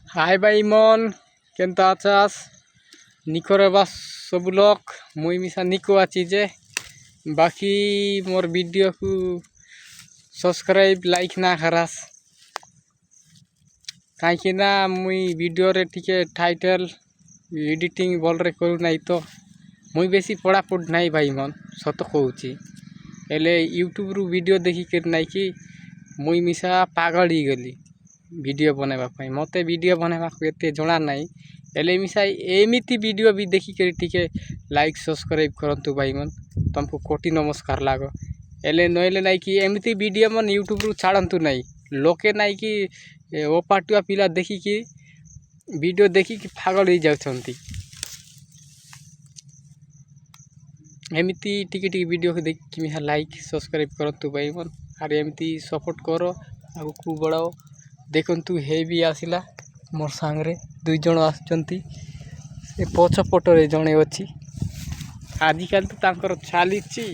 हाय भाई मन केनता आचास निकोरे बास सब लोग मुई मिसा निको आची जे बाकी मोर वीडियो को सब्सक्राइब लाइक ना करास कहीं ना मुई वीडियो रे टिके टाइटल एडिटिंग भल रे करू नहीं तो मुई बेसी पढ़ा पढ़ नहीं भाई मन सत कहूची एले यूट्यूब रु वीडियो देखी कर नहीं कि मुई मिसा पागल ही गली वीडियो बनावा मते वीडियो बनावा एते जना नहीं एले मिसा एमिति वीडियो भी देखी कर टिके लाइक सब्सक्राइब करंतु भाई मन तुमको कोटि नमस्कार लागो एले नइले नहीं कि एमिति वीडियो मन यूट्यूब रु छाड़ंतु नहीं लोके नहीं कि ओ पाटुआ पिला देखी कि वीडियो देखी कि पागल हो जाउछंती एमिति टिके टिके वीडियो को देखी कि मिहा लाइक सब्सक्राइब करंतु भाई मन आर एमिति सपोर्ट करो आगु को बढ़ाओ देखंतु हे भी आसिला मोर सांगरे दुई जण आछंती ए पछ पटरे जणे अछि आजिकल तो तांकर चालीछि